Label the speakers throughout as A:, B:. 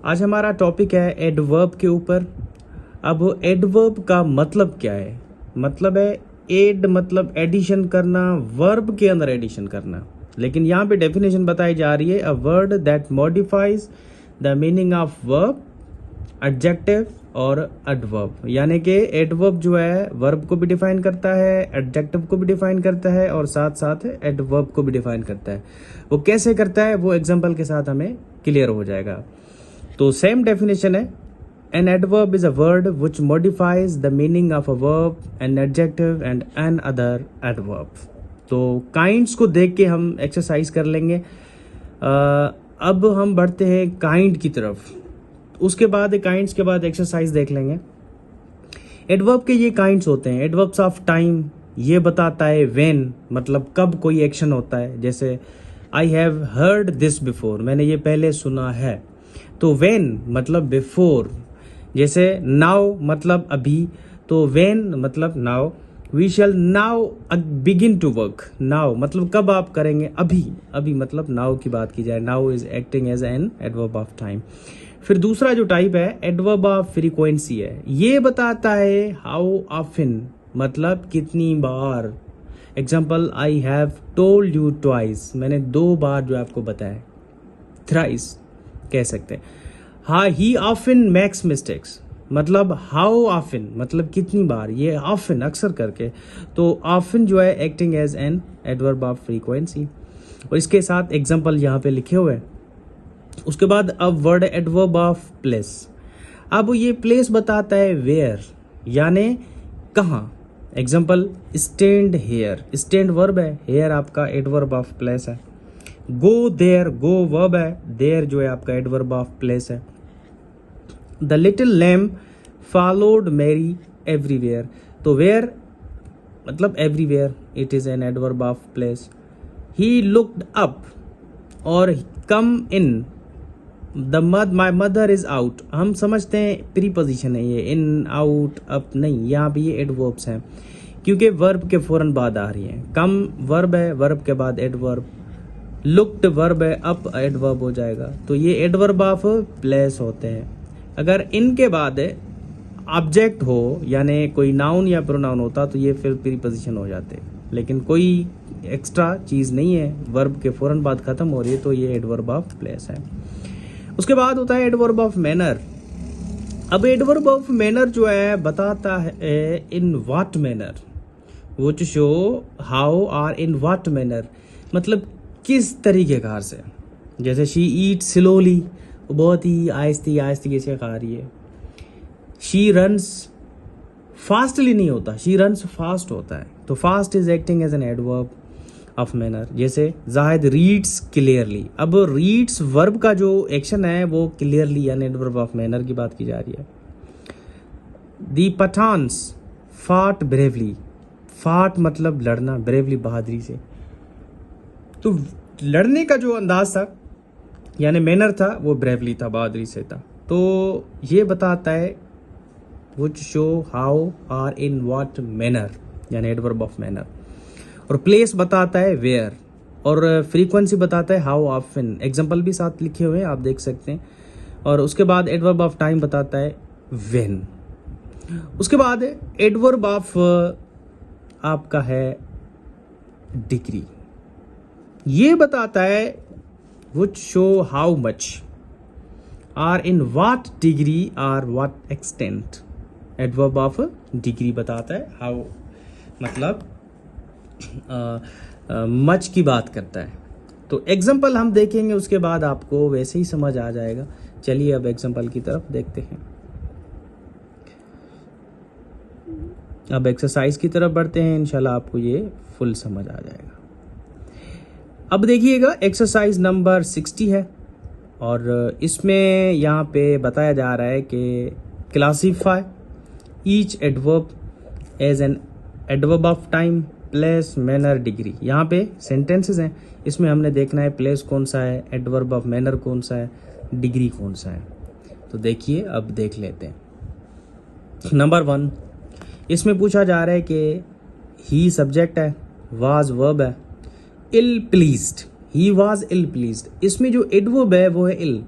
A: आज हमारा टॉपिक है एडवर्ब के ऊपर। अब एडवर्ब का मतलब क्या है? मतलब है एड मतलब एडिशन करना, वर्ब के अंदर एडिशन करना। लेकिन यहाँ पे डेफिनेशन बताई जा रही है, a word that modifies the meaning of verb, adjective और एडवर्ब। यानी कि एडवर्ब जो है वर्ब को भी डिफाइन करता है, एडजेक्टिव को भी डिफाइन करता है और साथ साथ एडवर्ब को भी डिफाइन करता है। वो कैसे करता है वो एग्जांपल के साथ हमें क्लियर हो जाएगा। तो सेम डेफिनेशन है, an adverb is a word which modifies the meaning of a verb, an adjective and another adverb. तो काइंड्स को देख के हम एक्सरसाइज कर लेंगे। अब हम बढ़ते हैं काइंड की तरफ, उसके बाद काइंड्स के बाद एक्सरसाइज देख लेंगे। एडवर्ब के ये काइंड्स होते हैं। एडवर्ब्स ऑफ टाइम, ये बताता है व्हेन मतलब कब कोई एक्शन होता है। जैसे I have heard this before, मैंने ये पहले सुना है। तो व्हेन मतलब बिफोर। जैसे नाउ मतलब अभी, तो व्हेन मतलब now. We shall now begin to work, now मतलब कब आप करेंगे, अभी। अभी मतलब नाउ की बात की जाए, now is acting as an adverb of time. फिर दूसरा जो टाइप है एडवर्ब ऑफ फ्रीक्वेंसी है, ये बताता है हाउ ऑफन मतलब कितनी बार। Example, I have told you twice, मैंने 2 बार जो आपको बताया। थ्राइस कह सकते हैं। हाँ, ही ऑफन मेक्स मिस्टेक्स मतलब हाउ ऑफन मतलब कितनी बार, ये ऑफन अक्सर करके। तो ऑफन जो है acting as an adverb of frequency. और इसके साथ एग्जाम्पल यहाँ पे लिखे हुए हैं। उसके बाद अब वर्ड एडवर्ब ऑफ प्लेस। अब ये प्लेस बताता है वेयर, यानी कहाँ। Example, stand here, stand verb है, हेयर आपका एडवर्ब ऑफ प्लेस है। गो देयर, गो वर्ब है, देयर जो है आपका एडवर्ब ऑफ प्लेस है। The little lamb followed Mary everywhere, तो वेयर मतलब everywhere, it is an adverb of place. He looked up और come in, my mother is out, हम समझते हैं प्रीपोजिशन है ये, इन आउट अप नहीं, यहाँ पे ये एडवर्ब्स हैं क्योंकि वर्ब के फौरन बाद आ रही है। कम वर्ब है, वर्ब के बाद एडवर्ब। लुक्ड वर्ब है, अप एडवर्ब हो जाएगा। तो ये एडवर्ब ऑफ प्लेस होते हैं। अगर इनके बाद ऑब्जेक्ट हो यानी कोई नाउन या प्रोनाउन होता तो ये फिर प्रीपोजिशन हो जाते, लेकिन कोई एक्स्ट्रा चीज नहीं है, वर्ब के फौरन बाद खत्म हो रही है, तो ये एडवर्ब ऑफ प्लेस है। उसके बाद होता है एडवर्ब ऑफ मैनर। अब एडवर्ब ऑफ मैनर जो है बताता है इन व्हाट मैनर, वो टू शो हाउ और इन व्हाट मैनर मतलब किस तरीके कार से। जैसे शी ईट स्लोली, बहुत ही आहिस्ते आहिस्ते से खा रही है। शी रन्स फास्टली नहीं होता, शी रन्स फास्ट होता है। तो fast is acting as an adverb of manner. जैसे जाहिद रीड्स क्लियरली, अब रीड्स वर्ब का जो एक्शन है वो क्लियरली यानी एडवर्ब ऑफ मैनर की बात की जा रही है। दी पठान्स फाट ब्रेवली, फाट मतलब लड़ना, ब्रेवली बहादुरी से। तो लड़ने का जो अंदाज था यानी मैनर था वो ब्रेवली था, बहादुरी से था। तो ये बताता है which show how or in what manner यानी एडवर्ब ऑफ मैनर। और प्लेस बताता है वेयर, और फ्रीक्वेंसी बताता है हाउ ऑफन। एग्जाम्पल भी साथ लिखे हुए हैं, आप देख सकते हैं। और उसके बाद एडवर्ब ऑफ टाइम बताता है व्हेन। उसके बाद एडवर्ब ऑफ आपका है डिग्री, ये बताता है which show how much or in what degree or what extent। Adverb of degree बताता है हाउ मतलब मच की बात करता है। तो एग्जाम्पल हम देखेंगे, उसके बाद आपको वैसे ही समझ आ जाएगा। चलिए अब एग्जाम्पल की तरफ देखते हैं। अब एक्सरसाइज की तरफ बढ़ते हैं, इंशाल्लाह आपको ये फुल समझ आ जाएगा। अब देखिएगा एक्सरसाइज नंबर 60 है और इसमें यहाँ पे बताया जा रहा है कि classify each adverb as an adverb of time, place, manner, degree. यहाँ पे सेंटेंसेस हैं, इसमें हमने देखना है प्लेस कौन सा है, एडवर्ब ऑफ मैनर कौन सा है, डिग्री कौन सा है। तो देखिए अब देख लेते हैं। नंबर 1, इसमें पूछा जा रहा है कि ही सब्जेक्ट है, वाज वर्ब है, ill pleased, he was ill pleased. इसमें जो एडवर्ब है वो है इल,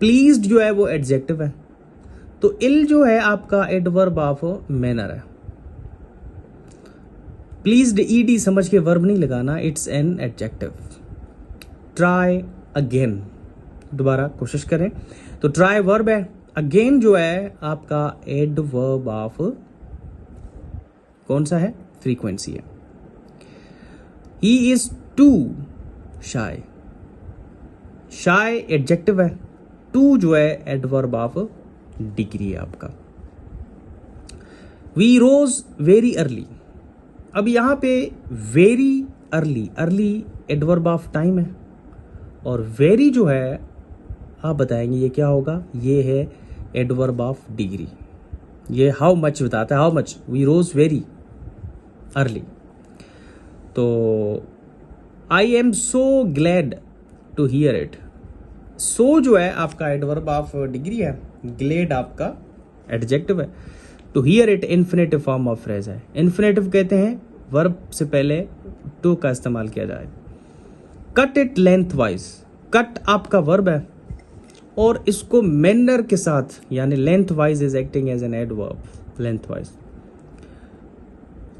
A: प्लीज्ड जो है वो एडजेक्टिव है, तो इल जो है आपका एडवर्ब ऑफ मैनर है। प्लीज्ड ईडी समझ के वर्ब नहीं लगाना, it's an adjective. Try again, दोबारा कोशिश करें, तो ट्राई वर्ब है, अगेन जो है आपका एडवर्ब ऑफ कौन सा है, फ्रीक्वेंसी है। He is to shy, shy adjective है, टू जो है एडवर्ब ऑफ डिग्री है आपका। वी रोज वेरी अर्ली, अब यहां पे very early, early adverb of time है, और वेरी जो है आप बताएंगे ये क्या होगा, ये है एडवर्ब ऑफ डिग्री। ये हाउ मच बताता है, how much we rose very early. तो I am so glad to hear it, so जो है आपका एडवर्ब ऑफ डिग्री है, ग्लेड आपका एडजेक्टिव है, to hear it infinitive form of phrase है। इन्फिनेटिव कहते हैं वर्ब से पहले टू का इस्तेमाल किया जाए। Cut it lengthwise, cut आपका वर्ब है और इसको मैनर के साथ यानी lengthwise is acting as an adverb, lengthwise.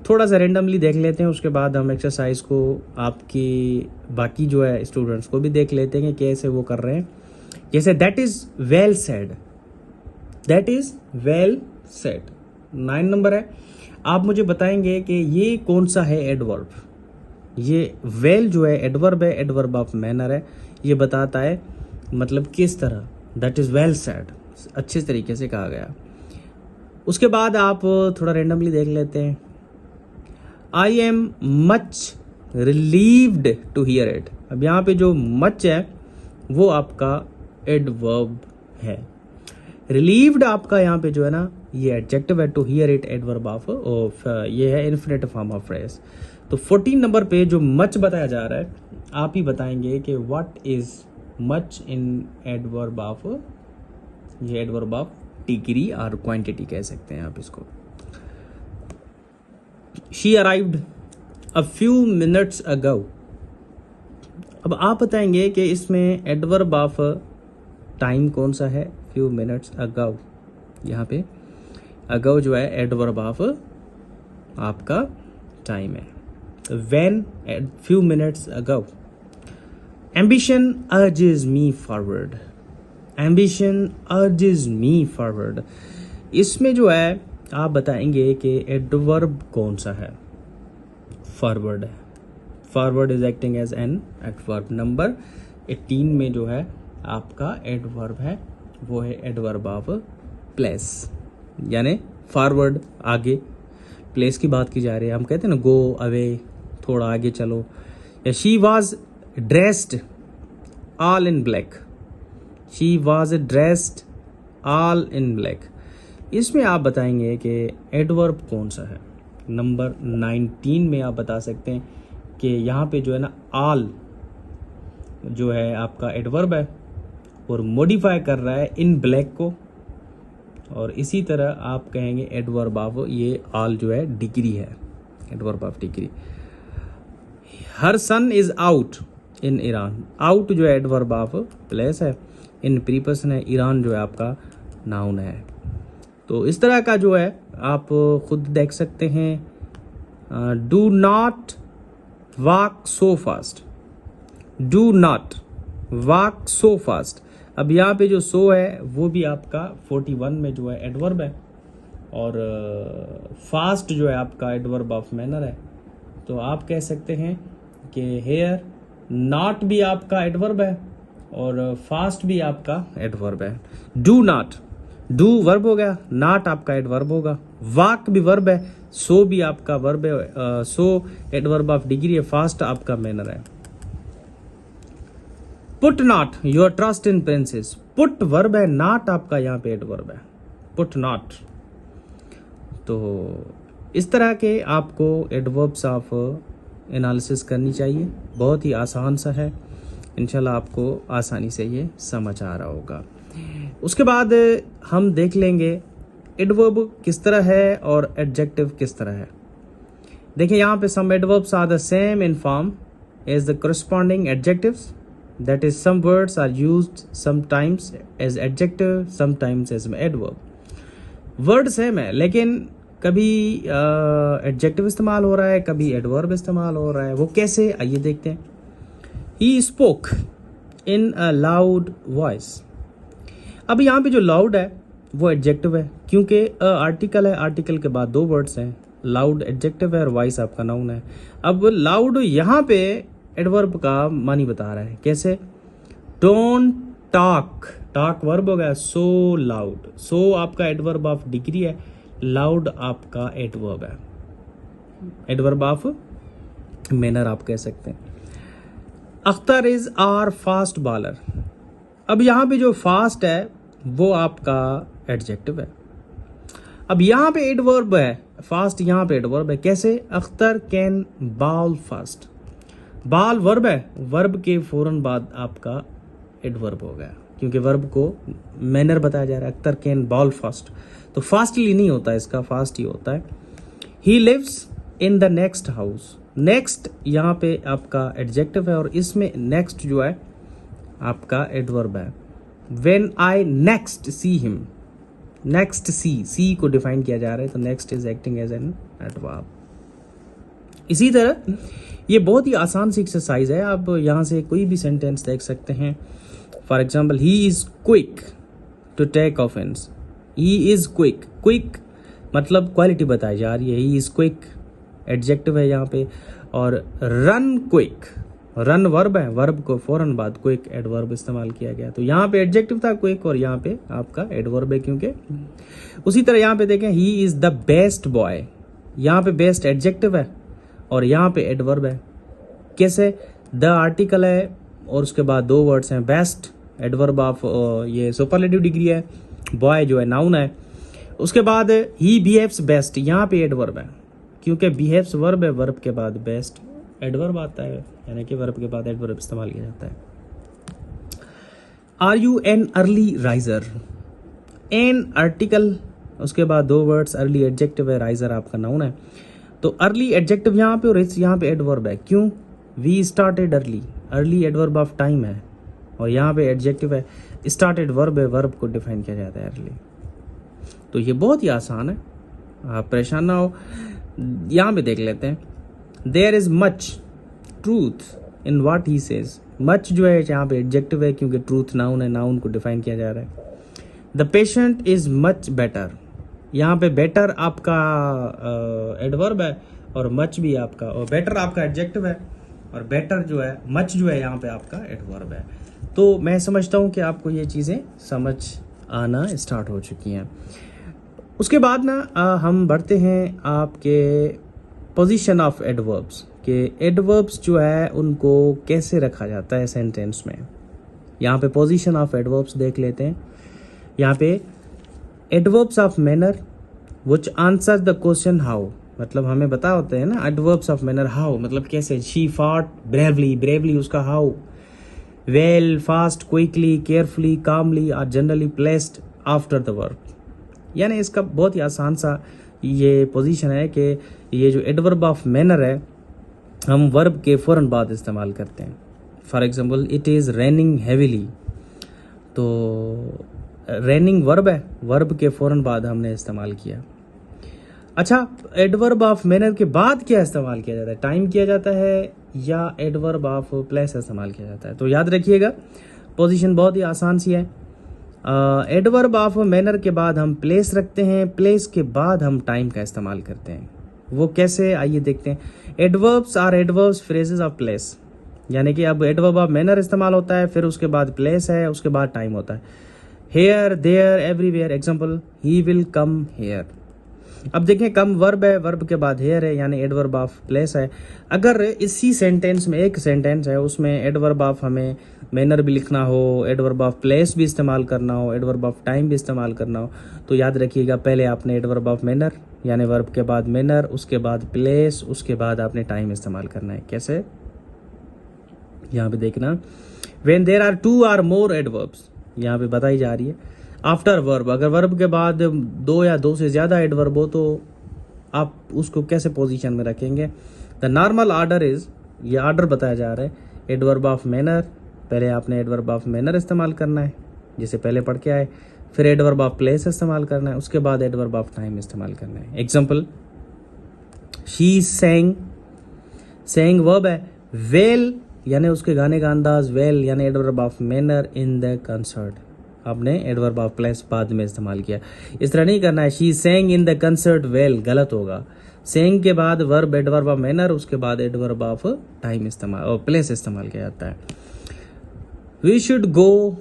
A: थोड़ा सा रेंडमली देख लेते हैं, उसके बाद हम एक्सरसाइज को आपकी बाकी जो है स्टूडेंट्स को भी देख लेते हैं कि कैसे वो कर रहे हैं। जैसे that is well said, that is well said 9 number है। आप मुझे बताएंगे कि ये कौन सा है एडवर्ब। ये वेल जो है एडवर्ब है, एडवर्ब ऑफ मैनर है, ये बताता है मतलब किस तरह, दैट इज वेल सेड, अच्छे तरीके से कहा गया। उसके बाद आप थोड़ा रेंडमली देख लेते हैं। I am much relieved to hear it, अब यहाँ पे जो मच है वो आपका एडवर्ब है। रिलीव्ड आपका यहाँ पे जो है ना ये एडजेक्टिव है, to hear it adverb of ये है इन्फिनेटिव फॉर्म ऑफ फ्रेज। तो 14 नंबर पे जो मच बताया जा रहा है आप ही बताएंगे कि what is much in adverb of, ये एडवर्ब ऑफ डिग्री और क्वांटिटी कह सकते हैं आप इसको। She arrived a few minutes ago, अब आप बताएंगे कि इसमें एडवर्ब ऑफ टाइम कौन सा है, फ्यू मिनट्स अगो। यहाँ पे अगो जो है एडवर्ब ऑफ आपका टाइम है, when few minutes ago. Ambition urges me forward, ambition urges me forward, इसमें जो है आप बताएंगे कि एडवर्ब कौन सा है, फॉरवर्ड है। Forward is acting as an adverb. Number 18 में जो है आपका एडवर्ब है वो है एडवर्ब ऑफ प्लेस, यानी फॉरवर्ड आगे, प्लेस की बात की जा रही है। हम कहते हैं ना गो अवे, थोड़ा आगे चलो। या she was dressed all in black, she was dressed all in black, इसमें आप बताएंगे कि एडवर्ब कौन सा है। नंबर 19 में आप बता सकते हैं कि यहाँ पे जो है ना ऑल जो है आपका एडवर्ब है और मॉडिफाई कर रहा है इन ब्लैक को, और इसी तरह आप कहेंगे एडवर्ब ऑफ ये ऑल जो है डिग्री है, adverb of degree. Her son is out in Iran, out जो है एडवर्ब ऑफ प्लेस है, इन प्रीपोजिशन है, ईरान जो है आपका नाउन है। तो इस तरह का जो है आप खुद देख सकते हैं। Do not walk so fast, do not walk so fast, अब यहाँ पे जो सो है वो भी आपका 41 में जो है एडवर्ब है, और फास्ट जो है आपका एडवर्ब ऑफ मैनर है। तो आप कह सकते हैं कि हेयर नॉट भी आपका एडवर्ब है और फास्ट भी आपका एडवर्ब है। डू नॉट, डू वर्ब हो गया, नॉट आपका एडवर्ब होगा, वॉक भी वर्ब है, सो भी आपका वर्ब है, सो एडवर्ब ऑफ डिग्री है, फास्ट आपका मैनर है। Put not your trust in princess, put verb है, नॉट आपका यहाँ पे एडवर्ब है, पुट नॉट। तो इस तरह के आपको एडवर्ब्स ऑफ एनालिसिस करनी चाहिए, बहुत ही आसान सा है, इंशाल्लाह आपको आसानी से ये समझ आ रहा होगा। उसके बाद हम देख लेंगे एडवर्ब किस तरह है और एडजेक्टिव किस तरह है। देखिए यहाँ पे some adverbs are the same in form as the corresponding adjectives that is some words are used sometimes as adjective sometimes as adverb. Word same है लेकिन कभी एडजेक्टिव इस्तेमाल हो रहा है, कभी एडवर्ब इस्तेमाल हो रहा है। वो कैसे, आइए देखते हैं। He spoke in a loud voice. अब यहाँ पे जो लाउड है वो एडजेक्टिव है क्योंकि आर्टिकल है, आर्टिकल के बाद दो वर्ड्स हैं, लाउड एडजेक्टिव है और वॉइस आपका नाउन है। अब लाउड यहाँ पे एडवर्ब का मानी बता रहा है, कैसे? डोंट टॉक, टॉक वर्ब हो गया, सो लाउड, सो आपका एडवर्ब ऑफ डिग्री है, लाउड आपका एडवर्ब है, एडवर्ब ऑफ मैनर आप कह सकते हैं। Akhtar is are fast bowler. अब यहाँ पे जो फास्ट है वो आपका एडजेक्टिव है। अब यहाँ पे एडवर्ब है, फास्ट यहाँ पे एडवर्ब है, कैसे? Akhtar can bowl fast. Ball verb है, वर्ब के फौरन बाद आपका एडवर्ब हो गया क्योंकि वर्ब को मैनर बताया जा रहा है। अख्तर कैन बॉल फास्ट, तो फास्टली नहीं होता, इसका फास्ट ही होता है। He lives in the next house. Next यहाँ पे आपका एडजेक्टिव है और इसमें नेक्स्ट जो है आपका एडवर्ब है। When I next see him, next see को डिफाइन किया जा रहा है तो next is acting as an adverb. इसी तरह ये बहुत ही आसान सी एक्सरसाइज है, आप यहाँ से कोई भी सेंटेंस देख सकते हैं। For example, he is quick to take offence. He is quick, quick मतलब क्वालिटी बताई जा रही है, ही इज क्विक एडजेक्टिव है यहाँ पे। और रन क्विक, रन वर्ब है, वर्ब को फौरन बाद क्विक एडवर्ब इस्तेमाल किया गया, तो यहाँ पे एडजेक्टिव था क्विक और यहाँ पे आपका एडवर्ब है क्योंकि। उसी तरह यहाँ पे देखें, he is the best boy, यहाँ पे बेस्ट एडजेक्टिव है और यहाँ पे एडवर्ब है, कैसे? द आर्टिकल है और उसके बाद दो वर्ड्स हैं, बेस्ट एडवर्ब ऑफ ये सुपरलेटिव डिग्री है, बॉय जो है नाउन है। उसके बाद ही बिहेव्स बेस्ट, यहाँ पे एडवर्ब है क्योंकि बिहेव्स वर्ब है, वर्ब के बाद बेस्ट एडवर्ब आता है, यानी कि वर्ब के बाद एडवर्ब इस्तेमाल किया जाता है। Are you an early riser? An article, उसके बाद दो वर्ड्स, अर्ली एडजेक्टिव है, राइजर आपका नाउन है। तो अर्ली एडजेक्टिव यहाँ पे और यहाँ पे एडवर्ब है, क्यों? We started early, early adverb of time है और यहाँ पे एडजेक्टिव है, स्टार्टेड वर्ब है, वर्ब को डिफाइन किया जाता है अर्ली। तो ये बहुत ही आसान है, आप परेशान ना हो। यहाँ पे देख लेते हैं, there is much truth in what he says. Much जो है यहाँ पे एडजेक्टिव है क्योंकि ट्रूथ नाउन है, नाउन को डिफाइन किया जा रहा है। The patient is much better, यहाँ पे बेटर आपका एडवर्ब है और मच भी आपका, और बेटर आपका एडजेक्टिव है और बेटर जो है, मच जो है यहाँ पे आपका एडवर्ब है। तो मैं समझता हूँ कि आपको ये चीज़ें समझ आना स्टार्ट हो चुकी हैं। उसके बाद ना हम बढ़ते हैं आपके पोजीशन ऑफ एडवर्ब्स, के एडवर्ब्स जो है उनको कैसे रखा जाता है सेंटेंस में। यहाँ पे पोजीशन ऑफ एडवर्ब्स देख लेते हैं। यहाँ पे adverbs of manner which answer the question how, मतलब हमें बता होते हैं ना एडवर्ब्स ऑफ मैनर, हाउ मतलब कैसे। शी फॉट ब्रेवली, ब्रेवली उसका how. Well, fast, quickly, carefully, calmly are generally placed after the verb. यानी इसका बहुत ही आसान सा ये पोजीशन है कि ये जो एडवर्ब ऑफ मैनर है हम वर्ब के फौरन बाद इस्तेमाल करते हैं। For example, it is raining heavily, तो रेनिंग वर्ब है, वर्ब के फौरन बाद हमने इस्तेमाल किया। अच्छा, एडवर्ब ऑफ मैनर के बाद क्या इस्तेमाल किया जाता है? टाइम किया जाता है या एडवर्ब ऑफ प्लेस इस्तेमाल किया जाता है? तो याद रखिएगा, पोजीशन बहुत ही आसान सी है। एडवर्ब ऑफ मैनर के बाद हम प्लेस रखते हैं, प्लेस के बाद हम टाइम का इस्तेमाल करते हैं। वो कैसे, आइए देखते हैं। Adverbs or adverbs phrases of place, यानी कि अब एडवर्ब ऑफ मैनर इस्तेमाल होता है, फिर उसके बाद प्लेस है, उसके बाद टाइम होता है। Here, there, everywhere. Example, he will come here. अब देखें, कम वर्ब है, वर्ब के बाद हेयर है, यानी एडवर्ब ऑफ प्लेस है। अगर इसी सेंटेंस में एक सेंटेंस है उसमें एडवर्ब ऑफ हमें मैनर भी लिखना हो, एडवर्ब ऑफ प्लेस भी इस्तेमाल करना हो, एडवर्ब ऑफ टाइम भी इस्तेमाल करना हो, तो याद रखिएगा पहले आपने एडवर्ब ऑफ मैनर यानी वर्ब के बाद मैनर, उसके बाद प्लेस, उसके बाद आपने टाइम इस्तेमाल करना है। कैसे, यहाँ पे देखना, when there are two or more adverbs, यहाँ पे बताई जा रही है। आफ्टर वर्ब, अगर वर्ब के बाद दो या दो से ज्यादा एडवर्ब हो तो आप उसको कैसे पोजीशन में रखेंगे? द नॉर्मल ऑर्डर इज, ये ऑर्डर बताया जा रहा है, एडवर्ब ऑफ मैनर पहले आपने एडवर्ब ऑफ मैनर इस्तेमाल करना है, जैसे पहले पढ़ के आए, फिर एडवर्ब ऑफ प्लेस इस्तेमाल करना है, उसके बाद एडवर्ब ऑफ टाइम इस्तेमाल करना है। Example, she sang, sang verb है, वेल यानी उसके गाने का अंदाज, वेल यानी adverb of manner in the concert, आपने एडवर्ब ऑफ प्लेस बाद में इस्तेमाल किया। इस तरह नहीं करना है she sang in the concert well, गलत होगा। सेंग के बाद वर्ब एडवर्ब ऑफ मैनर, उसके बाद एडवर्ब ऑफ टाइम इस्तेमाल और प्लेस इस्तेमाल किया जाता है। We should go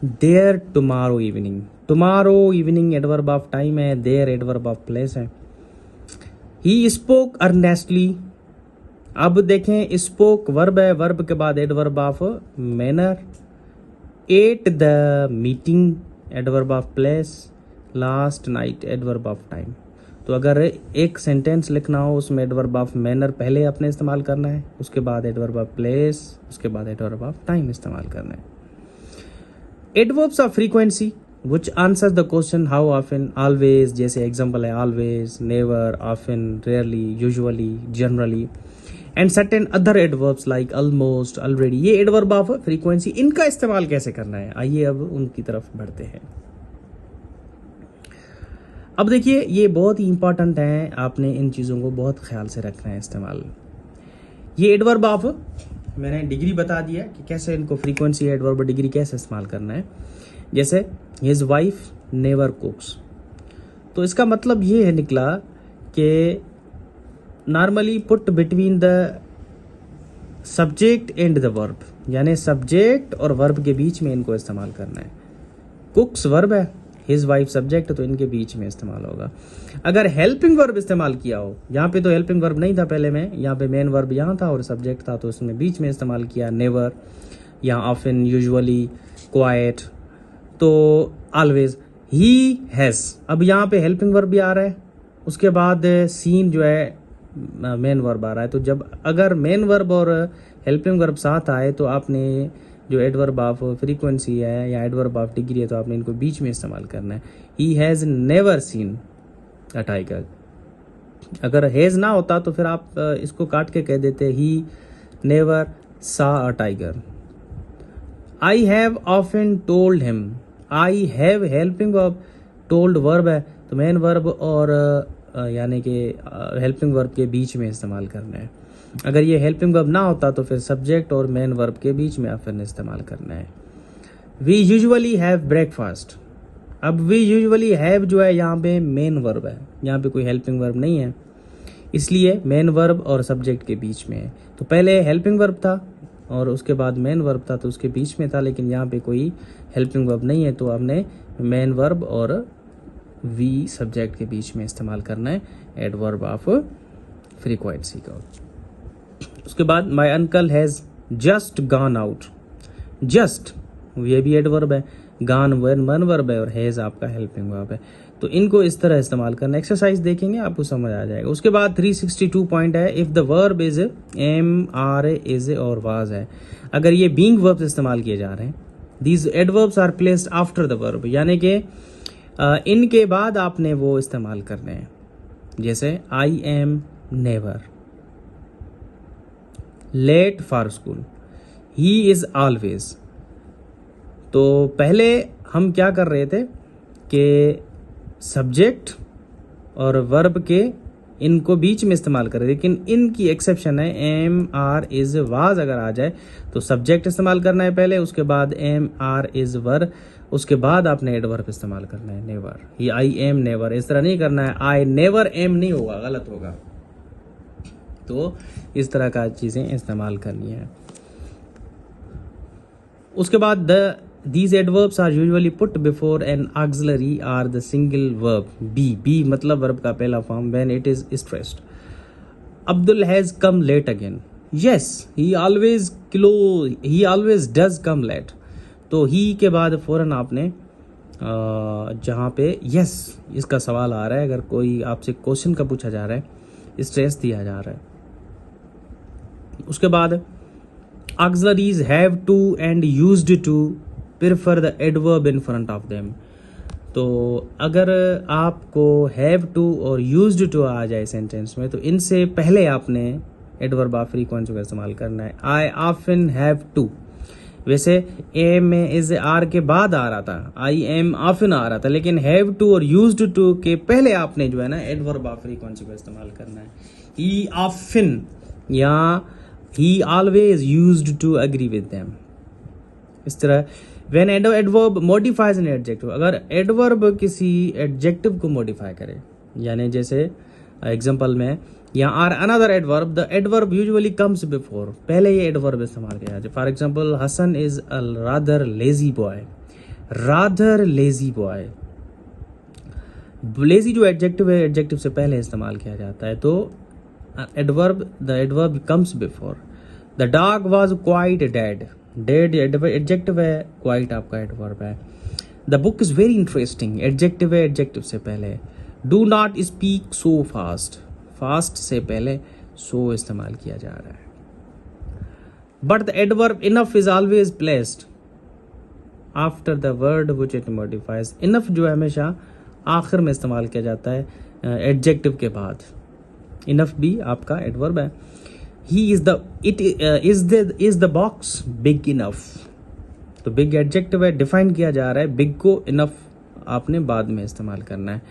A: there tomorrow evening, tomorrow evening adverb of time है, देयर एडवर्ब ऑफ प्लेस है। ही स्पोक अर्नेस्टली, अब देखें स्पोक वर्ब है, वर्ब के बाद adverb of manner. At the meeting adverb of place, last night adverb of time. तो अगर एक सेंटेंस लिखना हो उसमें एडवर्ब ऑफ मैनर पहले अपने इस्तेमाल करना है, उसके बाद एडवर्ब ऑफ प्लेस, उसके बाद एडवर्ब ऑफ टाइम इस्तेमाल करना है। Adverbs of frequency which answers the question how often, always, जैसे एग्जाम्पल है always, never, often, rarely, usually, generally, and certain other adverbs like almost, already। ये एडवर्ब ऑफ फ्रीक्वेंसी, इनका इस्तेमाल कैसे करना है, आइए अब उनकी तरफ बढ़ते हैं। अब देखिए ये बहुत ही इंपॉर्टेंट है, आपने इन चीज़ों को बहुत ख्याल से रखना है इस्तेमाल। ये एडवर्ब ऑफ, मैंने डिग्री बता दिया कि कैसे इनको फ्रीक्वेंसी एडवर्ब डिग्री कैसे इस्तेमाल करना है। जैसे हिज वाइफ नेवर कुक्स, तो इसका मतलब ये है निकला कि normally put between the subject and the verb, यानी सब्जेक्ट और वर्ब के बीच में इनको इस्तेमाल करना है। कुक्स वर्ब है, हिज वाइफ सब्जेक्ट, तो इनके बीच में इस्तेमाल होगा। अगर हेल्पिंग वर्ब इस्तेमाल किया हो, यहाँ पे तो हेल्पिंग वर्ब नहीं था पहले में, यहाँ पे मेन वर्ब यहाँ था और सब्जेक्ट था, तो इसमें बीच में इस्तेमाल किया नेवर, यहाँ ऑफन, यूजुअली, क्वाइट, तो ऑलवेज। ही हैज, अब यहाँ पे हेल्पिंग वर्ब भी आ रहा है, उसके बाद सीन जो है मेन वर्ब आ रहा है। तो जब अगर मेन वर्ब और हेल्पिंग वर्ब साथ आए तो आपने जो एडवर्ब ऑफ फ्रीक्वेंसी है या एडवर्ब ऑफ डिग्री है, तो आपने इनको बीच में इस्तेमाल करना है। He has never seen a tiger, अगर हैज़ ना होता तो फिर आप इसको काट के कह देते ही नेवर सा a tiger. I have often told him, I have helping verb, told verb है, तो मेन वर्ब और यानी कि हेल्पिंग वर्ब के बीच में इस्तेमाल करना है। अगर ये हेल्पिंग वर्ब ना होता तो फिर सब्जेक्ट और मेन वर्ब के बीच में ऑफन इस्तेमाल करना है। वी यूजुअली हैव ब्रेकफास्ट, अब वी यूजुअली हैव जो है यहाँ पे मेन वर्ब है, यहाँ पे कोई हेल्पिंग वर्ब नहीं है, इसलिए मेन वर्ब और सब्जेक्ट के बीच में है। तो पहले हेल्पिंग वर्ब था और उसके बाद मेन वर्ब था, तो उसके बीच में था, लेकिन यहाँ पे कोई हेल्पिंग वर्ब नहीं है, तो हमने मेन वर्ब और वी सब्जेक्ट के बीच में इस्तेमाल करना है एडवर्ब ऑफ फ्रीक्वेंसी का। उसके बाद my uncle has just gone out, just ये भी एडवर्ब है, गॉन वन वर्ब है और हैज़ आपका हेल्पिंग वर्ब है, तो इनको इस तरह इस्तेमाल करना। एक्सरसाइज देखेंगे आपको समझ आ जाएगा। उसके बाद 362 पॉइंट है, if the verb is am, are, is और वाज है, अगर ये बीइंग वर्ब्स इस्तेमाल किए जा रहे हैं, these adverbs are placed after the verb, यानी कि इनके बाद आपने वो इस्तेमाल करने हैं। जैसे I am never late for school, he is always. तो पहले हम क्या कर रहे थे कि सब्जेक्ट और वर्ब के इनको बीच में इस्तेमाल कर रहे, लेकिन इनकी एक्सेप्शन है, एम, आर, इज, वाज अगर आ जाए तो सब्जेक्ट इस्तेमाल करना है पहले, उसके बाद एम, आर, इज, वर, उसके बाद आपने एडवर्ब इस्तेमाल करना है नेवर। ये आई एम नेवर इस तरह नहीं करना है, आई नेवर एम नहीं होगा, गलत होगा। तो इस तरह का चीजें इस्तेमाल करनी है। उसके बाद these adverbs are usually put before an auxiliary or the single verb be मतलब verb का पहला form when it is stressed। Abdul has come late again, yes he always does come late, तो he के बाद फौरन आपने जहाँ पे yes इसका सवाल आ रहा है, अगर कोई आपसे क्वेश्चन का पूछा जा रहा है, स्ट्रेस दिया जा रहा है। उसके बाद auxiliaries have to and used to prefer the adverb in front of them। तो अगर आपको have to और used to आ जाए सेंटेंस में, तो इनसे पहले आपने एडवर्ब ऑफ फ्रीक्वेंसी का इस्तेमाल करना है। I often have to, वैसे एम में इज आर के बाद आ रहा था, आई एम ऑफन आ रहा था, लेकिन हैव टू और यूज्ड टू के पहले आपने जो है ना एडवर्ब ऑफ फ्रीक्वेंसी का इस्तेमाल करना है। ही ऑफन या he always used to agree with them. इस तरह when adverb modifies an adjective, अगर एडवर्ब किसी एडजेक्टिव को मॉडिफाई करे, यानी जैसे एग्जांपल में यहाँ or another adverb, the adverb usually comes before, पहले ये एडवर्ब इस्तेमाल किया जाता है। For example Hasan is a rather lazy boy, rather lazy boy. Lazy जो एडजेक्टिव है, एडजेक्टिव से पहले इस्तेमाल किया जाता है, तो adverb the adverb comes before. The dog was quite dead, dead adjective है, क्वाइट आपका एडवर्ब है। The book is very interesting, adjective है, एडजेक्टिव से पहले। Do not speak so fast, fast से पहले सो इस्तेमाल किया जा रहा है। But the adverb enough is always placed after the word which it modifies. Enough जो है हमेशा आखिर में इस्तेमाल किया जाता है एडजेक्टिव के बाद। इनफ भी आपका एडवर्ब है। He is the it is the box big enough, तो बिग एडजेक्टिव है, डिफाइन किया जा रहा है, बिग को इनफ आपने बाद में इस्तेमाल करना है।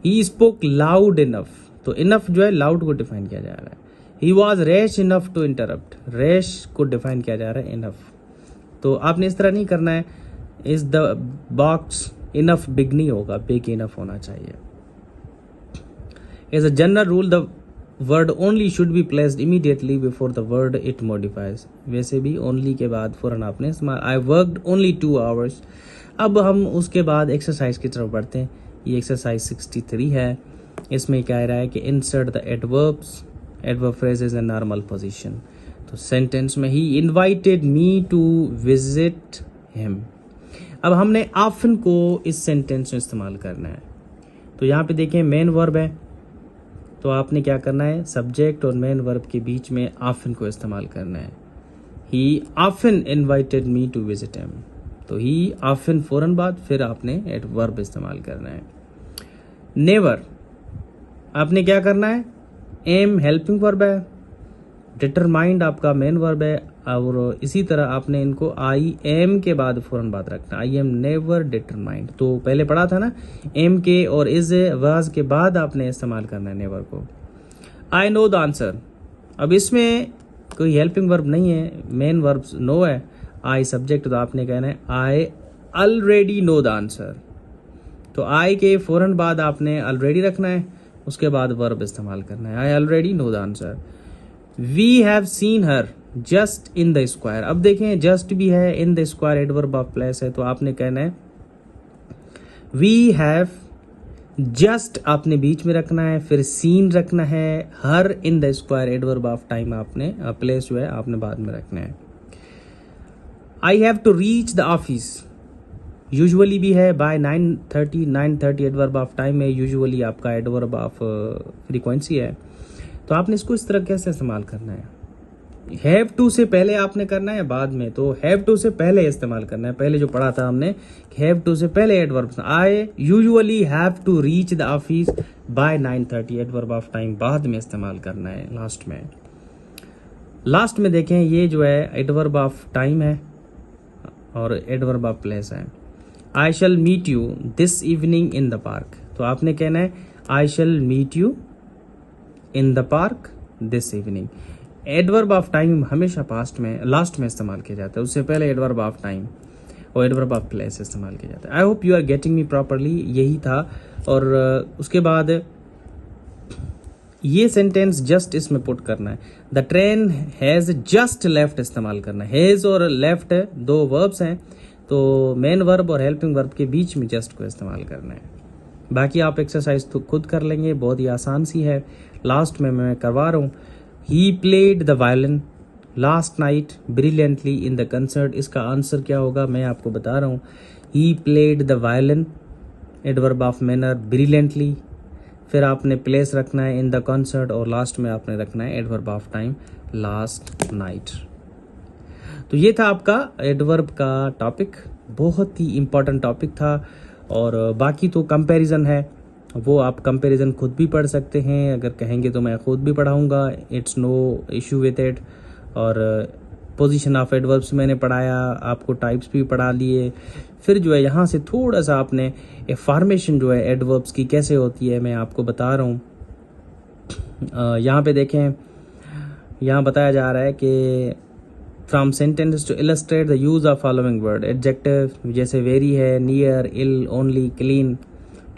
A: ही स्पोक लाउड इनफ, तो इनफ जो है लाउड को डिफाइन किया जा रहा है। He was rash enough to interrupt, rash को डिफाइन किया जा रहा है इनफ। तो आपने इस तरह नहीं करना है is the box enough, big नहीं होगा, बिग इनफ होना चाहिए। As a general rule the word only should be placed immediately before the word it modifies, वैसे भी ओनली के बाद फौरन आपने आई वर्कड ओनली 2 आवर्स। अब हम उसके बाद एक्सरसाइज की तरफ बढ़ते हैं। ये एक्सरसाइज 63 है। इसमें कह रहा है कि insert the adverbs, adverb phrases in normal position. तो सेंटेंस में he invited me to visit him. अब हमने ऑफन को इस सेंटेंस में इस्तेमाल करना है। तो यहाँ पे देखें मेन वर्ब है, तो आपने क्या करना है, सब्जेक्ट और मेन वर्ब के बीच में ऑफन को इस्तेमाल करना है। He often invited me to visit him, तो ही ऑफन फौरन बाद फिर आपने एडवर्ब इस्तेमाल करना है। नेवर आपने क्या करना है, एम हेल्पिंग वर्ब है, डिटरमाइंड आपका मेन वर्ब है, और इसी तरह आपने इनको आई एम के बाद फौरन बात रखना। आई एम नेवर डिटरमाइंड, तो पहले पढ़ा था ना, एम के और इज वाज के बाद आपने इस्तेमाल करना है नेवर को। आई नो द आंसर, अब इसमें कोई हेल्पिंग वर्ब नहीं है, मेन वर्ब नो है, आई सब्जेक्ट, तो आपने कहना है I already know the answer. तो आई के फौरन बाद आपने ऑलरेडी रखना है, उसके बाद वर्ब इस्तेमाल करना है, I already know the answer. We have seen her just in the square. अब देखें जस्ट भी है, in the square adverb of place है, तो आपने कहना है वी हैव, जस्ट आपने बीच में रखना है, फिर सीन रखना है, her in the square adverb of time आपने प्लेस जो है आपने बाद में रखना है। I have to reach the office, usually भी है, बाय 9:30 एडवर्ब ऑफ टाइम है, यूजुअली आपका एडवर्ब ऑफ फ्रीक्वेंसी है। तो आपने इसको इस तरह कैसे इस्तेमाल करना है, हैव टू से पहले आपने करना है बाद में, तो हैव टू से पहले इस्तेमाल करना है। पहले जो पढ़ा था हमने हैव टू से पहले adverb, I usually have to reach the office by 9:30 adverb of time बाद में इस्तेमाल करना है लास्ट में। लास्ट में देखें ये जो है एडवर्ब ऑफ टाइम है और एडवर्ब ऑफ प्लेस है। I shall meet you this evening in the park, तो आपने कहना है I shall meet you in the park this evening. Adverb of time हमेशा पास्ट में लास्ट में इस्तेमाल किया जाता है, उससे पहले एडवर्ब ऑफ टाइम और एडवर्ब ऑफ प्लेस इस्तेमाल किया जाता है। I hope you are getting me properly, यही था। और उसके बाद ये सेंटेंस जस्ट इसमें पुट करना है, the train has just left इस्तेमाल करना है। हैज और लेफ्ट दो वर्ब्स हैं, तो मेन वर्ब और हेल्पिंग वर्ब के बीच में जस्ट को इस्तेमाल करना है। बाकी आप एक्सरसाइज तो खुद कर लेंगे, बहुत ही आसान सी है। लास्ट में मैं करवा रहा हूँ, he played the violin last night brilliantly in the concert. इसका आंसर क्या होगा मैं आपको बता रहा हूँ। He played the violin adverb of manner brilliantly, फिर आपने प्लेस रखना है इन द कॉन्सर्ट, और लास्ट में आपने रखना है adverb of time last night. तो ये था आपका एडवर्ब का टॉपिक, बहुत ही इम्पोर्टेंट टॉपिक था। और बाकी तो कंपैरिजन है, वो आप कंपैरिजन खुद भी पढ़ सकते हैं, अगर कहेंगे तो मैं खुद भी पढ़ाऊंगा, it's no issue with it. और पोजीशन ऑफ एडवर्ब्स मैंने पढ़ाया, आपको टाइप्स भी पढ़ा लिए। फिर जो है यहाँ से थोड़ा सा आपने फॉर्मेशन जो है एडवर्ब्स की कैसे होती है मैं आपको बता रहा हूँ। यहाँ पे देखें, यहाँ बताया जा रहा है कि from sentence to illustrate the use of following word. Adjective जैसे वेरी है, near, ill, only, clean,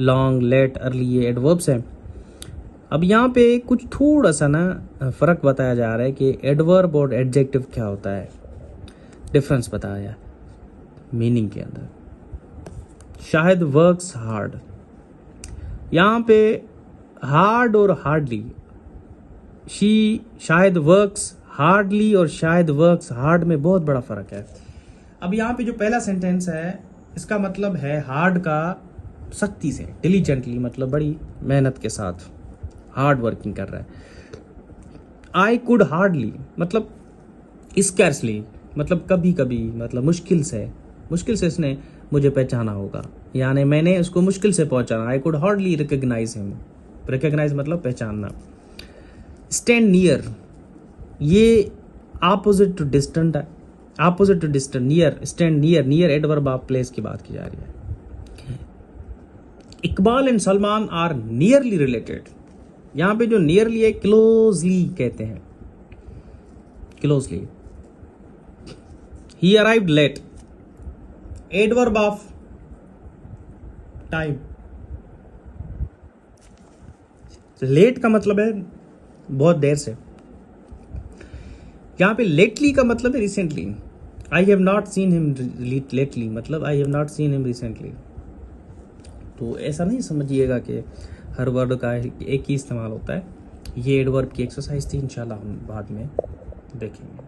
A: long, late, early, ये एडवर्ब्स हैं। अब यहाँ पे कुछ थोड़ा सा ना फ़र्क बताया जा रहा है कि एडवर्ब और एडजेक्टिव क्या होता है, डिफरेंस बताया है मीनिंग के अंदर। शाहिद वर्क्स हार्ड, यहाँ पे हार्ड और हार्डली, शाहिद वर्क्स हार्डली और शाहिद वर्क्स हार्ड में बहुत बड़ा फ़र्क है। अब यहाँ पे जो पहला सेंटेंस है इसका मतलब है हार्ड का सख्ती से, डिलीजेंटली, मतलब बड़ी मेहनत के साथ हार्ड वर्किंग कर रहा है। आई कुड हार्डली मतलब स्कैर्सली, मतलब कभी कभी, मतलब मुश्किल से इसने मुझे पहचाना होगा, यानी मैंने उसको मुश्किल से पहचाना। I could hardly recognise him, recognise मतलब पहचानना। स्टैंड नियर, ये ऑपोजिट टू डिस्टेंट है, opposite to distant, near, stand near, near adverb of place की बात की जा रही है। Iqbal and Salman are nearly related, यहां पे जो नियरली है क्लोजली कहते हैं, closely. He arrived late, adverb of time. Late का मतलब है बहुत देर से, यहां पे लेटली का मतलब है recently. I have not seen him lately, मतलब I have not seen him recently. तो ऐसा नहीं समझिएगा कि हर वर्ड का एक ही इस्तेमाल होता है। ये एडवर्ब की एक्सरसाइज थी, इंशाल्लाह हम बाद में देखेंगे।